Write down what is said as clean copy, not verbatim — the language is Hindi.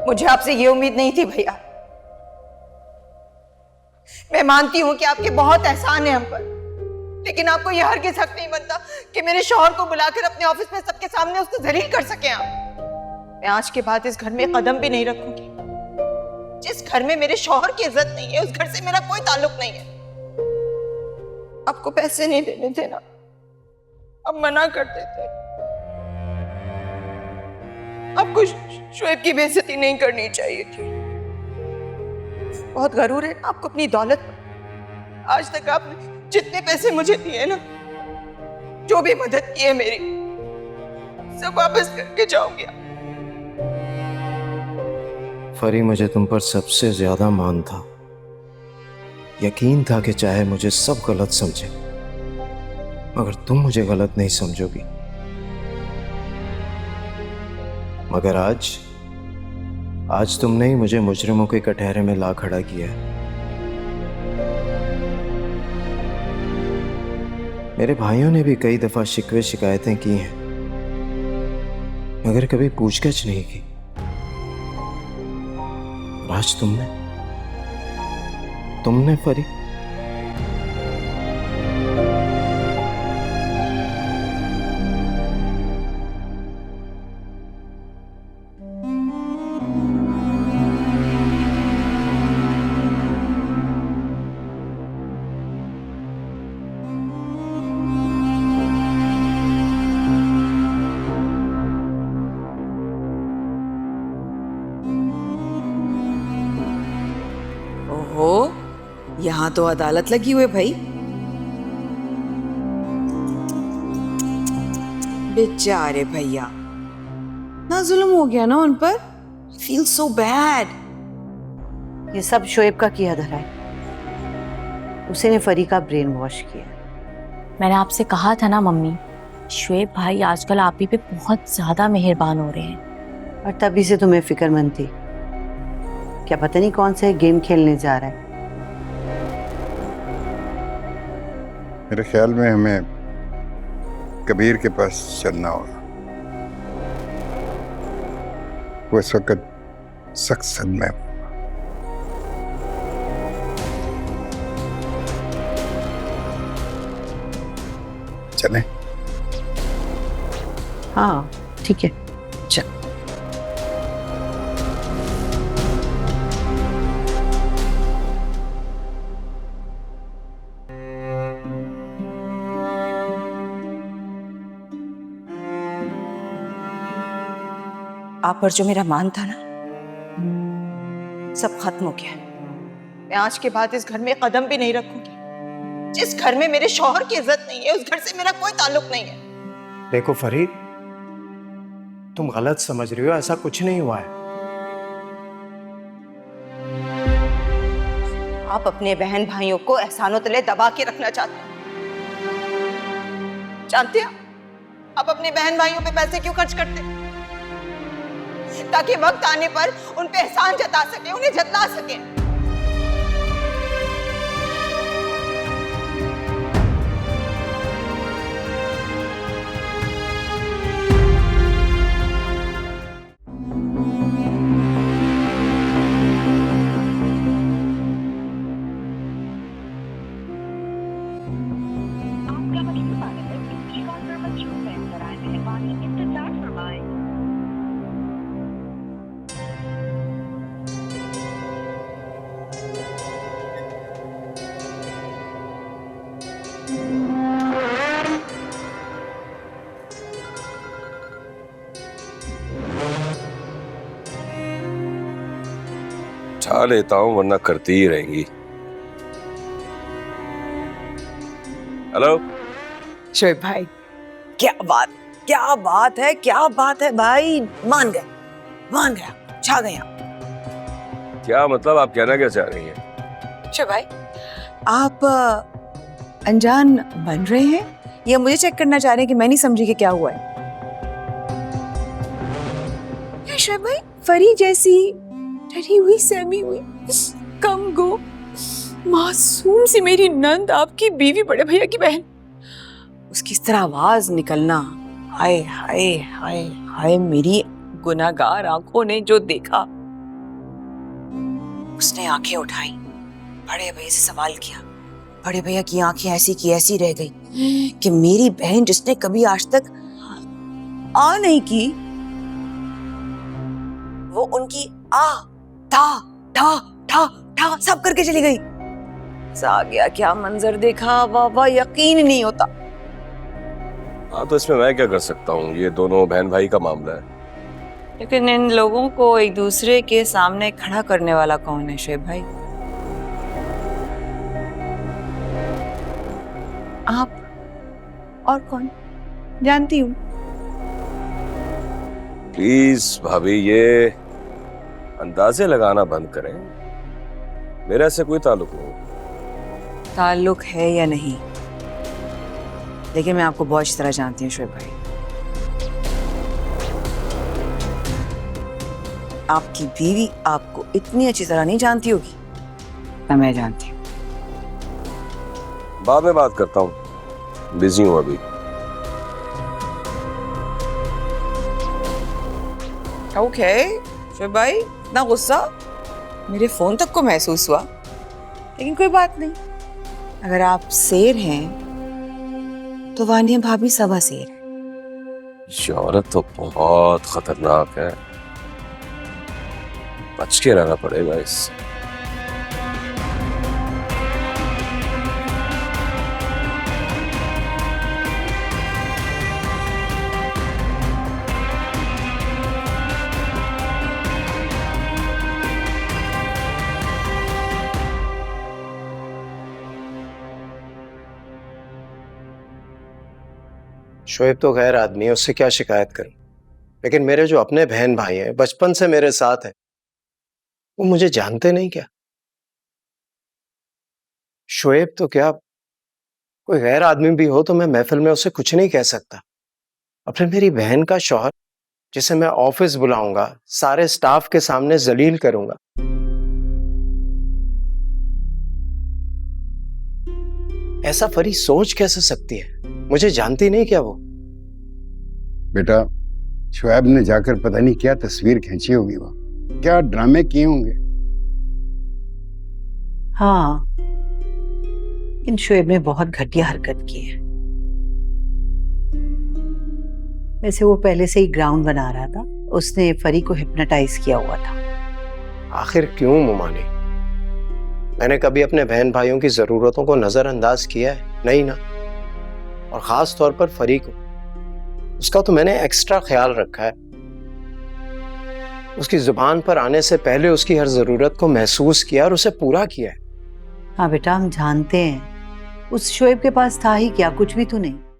मुझे आपसे ये उम्मीद नहीं थी भैया। मैं मानती हूं कि आपके बहुत एहसान है हम पर, लेकिन आपको यह हरगिज़ हक नहीं बनता कि मेरे शौहर को बुलाकर अपने ऑफिस में सबके सामने उसको जलील कर सके आप। मैं आज के बाद इस घर में कदम भी नहीं रखूंगी। जिस घर में मेरे शौहर की इज्जत नहीं है, उस घर से मेरा कोई ताल्लुक नहीं है। आपको पैसे नहीं देने थे ना, अब मना कर देते। आपको शोएब की बेइज्जती नहीं करनी चाहिए थी। बहुत गरूर है ना आपको अपनी दौलत पर। आज तक आपने जितने पैसे मुझे दिए ना, जो भी मदद की है मेरी, सब वापस करके जाऊंगी। फरी, मुझे तुम पर सबसे ज्यादा मान था। यकीन था कि चाहे मुझे सब गलत समझे, मगर तुम मुझे गलत नहीं समझोगी। मगर आज तुमने ही मुझे मुजरिमों के कटहरे में ला खड़ा किया है। मेरे भाइयों ने भी कई दफा शिकवे शिकायतें की हैं, मगर कभी पूछगछ नहीं की। आज तुमने फरी, यहाँ तो अदालत लगी हुई है भाई। बेचारे भैया, ना जुल्म हो गया ना उन पर। Feel so bad. ये सब शोएब का किया धरा है। उसी ने फरी का ब्रेन वॉश किया। मैंने आपसे कहा था ना मम्मी, शोएब भाई आजकल आप ही पे बहुत ज्यादा मेहरबान हो रहे हैं। और तभी से तुम्हें फिक्रमंद थी। क्या पता नहीं कौन से गेम खेलने जा रहा है। मेरे ख्याल में हमें कबीर के पास चलना होगा। वो इस वक्त सख्त सदमे में। चलें? हाँ ठीक है, चल। आप पर जो मेरा मान था ना, सब खत्म हो गया। मैं आज के बाद इस घर में कदम भी नहीं रखूंगी। जिस घर में मेरे शौहर की इज्जत नहीं है, उस घर से मेरा कोई ताल्लुक नहीं है। देखो फरीद, तुम गलत समझ रही हो, ऐसा कुछ नहीं हुआ है। आप अपने बहन भाइयों को एहसानों तले दबा के रखना चाहते हैं। जानते हैं आप अपने बहन भाइयों पे पैसे क्यों खर्च करते हैं? ताकि वक्त आने पर उन पे एहसान जता सके, उन्हें जतला सके। उठा लेता हूं वरना करती ही रहेंगी। हेलो शोएब भाई, क्या बात है, क्या बात है भाई। मान गया, छा गया। क्या मतलब, आप कहना क्या चाह रही हैं? शोएब भाई, आप अनजान बन रहे हैं या मुझे चेक करना चाह रहे हैं कि मैं नहीं समझी कि क्या हुआ है? शोएब भाई, फरी जैसी डरी हुई, सहमी हुई, कम गो, मासूम सी मेरी नंद, आपकी बीवी, बड़े भैया की बहन, उसकी इस तरह आवाज निकलना, हाय हाय हाय हाय, मेरी गुनाहगार आंखों ने जो देखा उसने आंखें उठाई, बड़े भैया से सवाल किया। बड़े भैया की आंखें ऐसी की ऐसी रह गई कि मेरी बहन जिसने कभी आज तक आ नहीं की, वो उनकी आ था ठा ठा ठा सब करके चली गई। आ गया क्या मंजर देखा, वाह वाह, यकीन नहीं होता। हाँ तो इसमें मैं क्या कर सकता हूँ, ये दोनों बहन भाई का मामला है। लेकिन इन लोगों को एक दूसरे के सामने खड़ा करने वाला कौन है शोएब भाई? आप और कौन? जानती हूँ। प्लीज भाभी ये अंदाजे लगाना बंद करें, मेरा ऐसे कोई ताल्लुक नहीं। ताल्लुक है या नहीं, लेकिन मैं आपको बहुत अच्छी तरह जानती हूँ शोएब भाई। आपकी बीवी आपको इतनी अच्छी तरह नहीं जानती होगी, पर मैं जानती हूँ। बाद में बात करता हूँ, बिजी हूँ अभी। ओके शोएब भाई, इतना गुस्सा मेरे फोन तक को महसूस हुआ, लेकिन कोई बात नहीं। अगर आप शेर हैं तो वानिया भाभी सवा शेर है। ये औरत तो बहुत खतरनाक है, बच के रहना पड़ेगा इससे। शोएब तो गैर आदमी है, उससे क्या शिकायत करूं, लेकिन मेरे जो अपने बहन भाई हैं, बचपन से मेरे साथ हैं, वो मुझे जानते नहीं क्या? शोएब तो क्या, कोई गैर आदमी भी हो तो मैं महफिल में उससे कुछ नहीं कह सकता। और फिर मेरी बहन का शौहर, जिसे मैं ऑफिस बुलाऊंगा, सारे स्टाफ के सामने जलील करूंगा। ऐसा फरी सोच कैसे सकती है? मुझे जानती नहीं क्या वो? बेटा, शोएब ने जाकर पता नहीं क्या तस्वीर खींची होगी, वो क्या ड्रामे किए होंगे। हाँ, इन शोएब ने बहुत घटिया हरकत की है। वैसे वो पहले से ही ग्राउंड बना रहा था, उसने फरी को हिप्नोटाइज किया हुआ था। आखिर क्यों मुमानी? मैंने कभी अपने बहन भाइयों की जरूरतों को नजरअंदाज किया है? नहीं ना। और खास तौर पर फरी को, उसका तो मैंने एक्स्ट्रा ख्याल रखा है। उसकी जुबान पर आने से पहले उसकी हर जरूरत को महसूस किया और उसे पूरा किया है। हाँ बेटा, हम जानते हैं उस शोएब के पास था ही क्या, कुछ भी तो नहीं।